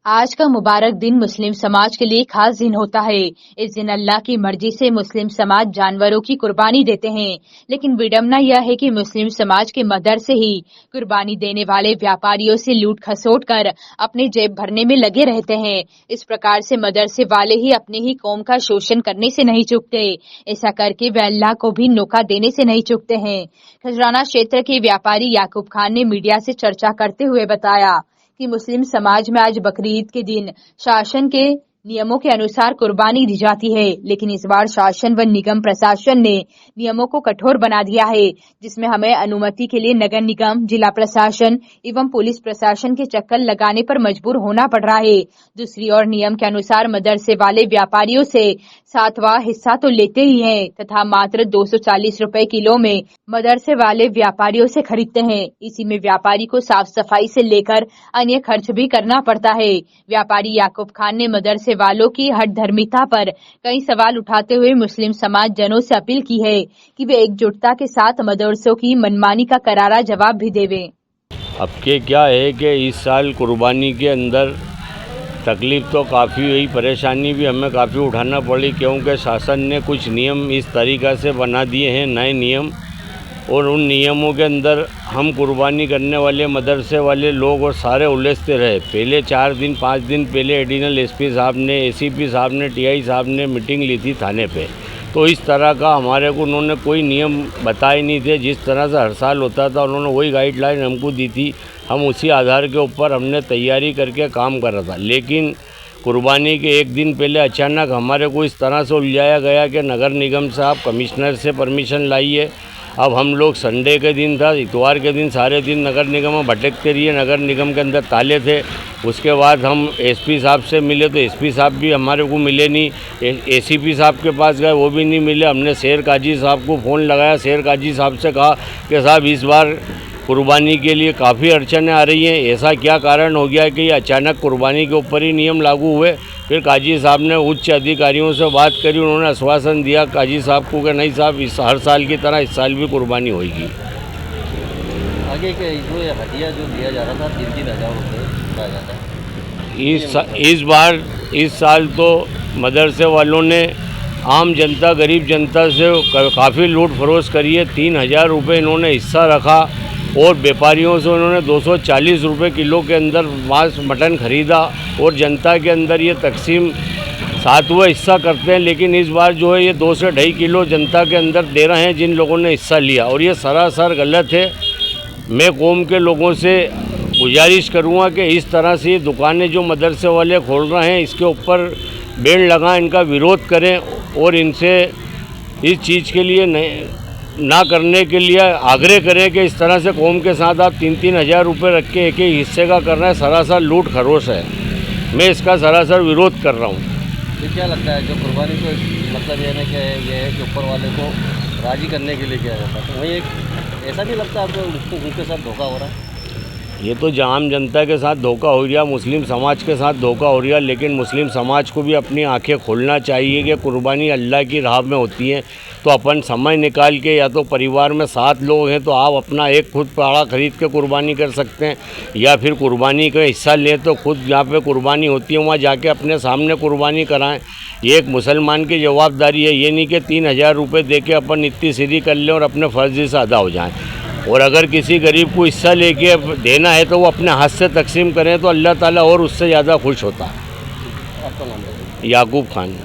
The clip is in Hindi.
आज का मुबारक दिन मुस्लिम समाज के लिए खास दिन होता है। इस दिन अल्लाह की मर्जी से मुस्लिम समाज जानवरों की कुर्बानी देते हैं, लेकिन विडंबना यह है कि मुस्लिम समाज के मदर से ही कुर्बानी देने वाले व्यापारियों से लूट खसोट कर अपने जेब भरने में लगे रहते हैं। इस प्रकार से मदरसे वाले ही अपने ही कौम का शोषण करने से नहीं चूकते। ऐसा करके वे अल्लाह को भी नौका देने से नहीं चूकते हैं। खजराना क्षेत्र के व्यापारी याकूब खान ने मीडिया से चर्चा करते हुए बताया कि मुस्लिम समाज में आज बकरीद के दिन शासन के नियमों के अनुसार कुर्बानी दी जाती है, लेकिन इस बार शासन व निगम प्रशासन ने नियमों को कठोर बना दिया है, जिसमें हमें अनुमति के लिए नगर निगम, जिला प्रशासन एवं पुलिस प्रशासन के चक्कर लगाने पर मजबूर होना पड़ रहा है। दूसरी ओर नियम के अनुसार मदरसे वाले व्यापारियों से 7वां हिस्सा तो लेते ही हैं तथा मात्र 240 रुपए किलो में मदरसे वाले व्यापारियों से खरीदते हैं। इसी में व्यापारी को साफ सफाई से लेकर अन्य खर्च भी करना पड़ता है। व्यापारी याकूब खान ने मदरसे वालों की हठ धर्मिता पर कई सवाल उठाते हुए मुस्लिम समाज जनों से अपील की है कि वे एकजुटता के साथ मदरसों की मनमानी का करारा जवाब भी देवे। अब के क्या है कि इस साल कुर्बानी के अंदर तकलीफ़ तो काफ़ी हुई, परेशानी भी हमें काफ़ी उठाना पड़ी, क्योंकि शासन ने कुछ नियम इस तरीक़ा से बना दिए हैं, नए नियम, और उन नियमों के अंदर हम कुर्बानी करने वाले मदरसे वाले लोग और सारे उलझते रहे। पहले 4 दिन 5 दिन पहले एडिशनल एसपी साहब ने, एसीपी साहब ने, टीआई साहब ने मीटिंग ली थी थाने पे, तो इस तरह का हमारे को उन्होंने कोई नियम बताए नहीं थे। जिस तरह से हर साल होता था उन्होंने वही गाइडलाइन हमको दी थी, हम उसी आधार के ऊपर हमने तैयारी करके काम कर रहा था। लेकिन कुर्बानी के 1 दिन पहले अचानक हमारे को इस तरह से उलझाया गया कि नगर निगम से आप कमिश्नर से परमिशन लाइए। अब हम लोग संडे के दिन था, इतवार के दिन सारे दिन नगर निगम में भटकते रहिए, नगर निगम के अंदर ताले थे। उसके बाद हम एसपी साहब से मिले तो एसपी साहब भी हमारे को मिले नहीं, एसीपी साहब के पास गए वो भी नहीं मिले। हमने शेर काजी साहब को फ़ोन लगाया, शेर काजी साहब से कहा कि साहब इस बार कुर्बानी के लिए काफ़ी अड़चनें आ रही हैं, ऐसा क्या कारण हो गया कि ये अचानक कुर्बानी के ऊपर ही नियम लागू हुए। फिर काजी साहब ने उच्च अधिकारियों से बात करी, उन्होंने आश्वासन दिया काजी साहब को कि नहीं साहब, इस हर साल की तरह इस साल भी कुर्बानी होगी। आगे के जो ये हदिया जो दिया जा रहा था 3-3 हज़ार रुपये कहा जाता है, इस साल तो मदरसे वालों ने आम जनता, गरीब जनता से काफ़ी लूट फरोश करी है। 3,000 रुपये इन्होंने हिस्सा रखा और व्यापारियों से उन्होंने 240 रुपये किलो के अंदर मांस मटन ख़रीदा और जनता के अंदर ये तकसीम 7वां हिस्सा करते हैं। लेकिन इस बार जो है ये 2 से 2.5 किलो जनता के अंदर दे रहे हैं जिन लोगों ने हिस्सा लिया, और ये सरासर गलत है। मैं कौम के लोगों से गुजारिश करूँगा कि इस तरह से दुकानें जो मदरसे वाले खोल रहे हैं इसके ऊपर बैन लगाएं, इनका विरोध करें और इनसे इस चीज़ के लिए ना करने के लिए आग्रह करें कि इस तरह से कौम के साथ आप 3-3 हज़ार रुपये रख के एक हिस्से का कर रहे हैं, सरासर लूट खरोश है। मैं इसका सरासर विरोध कर रहा हूँ। तो क्या लगता है जो कुर्बानी को मतलब ये है कि ऊपर वाले को राज़ी करने के लिए किया जाता है, तो वही एक ऐसा नहीं लगता आपको उनके साथ धोखा हो रहा है? ये तो आम जनता के साथ धोखा हो रहा, मुस्लिम समाज के साथ धोखा हो रहा, लेकिन मुस्लिम समाज को भी अपनी आंखें खोलना चाहिए कि कुर्बानी अल्लाह की राह में होती है। तो अपन समय निकाल के, या तो परिवार में 7 लोग हैं तो आप अपना एक खुद पाड़ा खरीद के कुर्बानी कर सकते हैं, या फिर कुर्बानी का हिस्सा लें तो खुद जहाँ पे कुर्बानी होती है वहाँ जाके अपने सामने कुर्बानी कराएं। ये एक मुसलमान की जवाबदारी है। ये नहीं कि 3,000 रुपये दे के अपन इतनी सीधी कर लें और अपने फर्जी से अदा हो जाएँ। और अगर किसी गरीब को हिस्सा लेके देना है तो वो अपने हाथ से तकसीम करें तो अल्लाह ताला और उससे ज़्यादा खुश होता है। आपका नाम है? याकूब खान।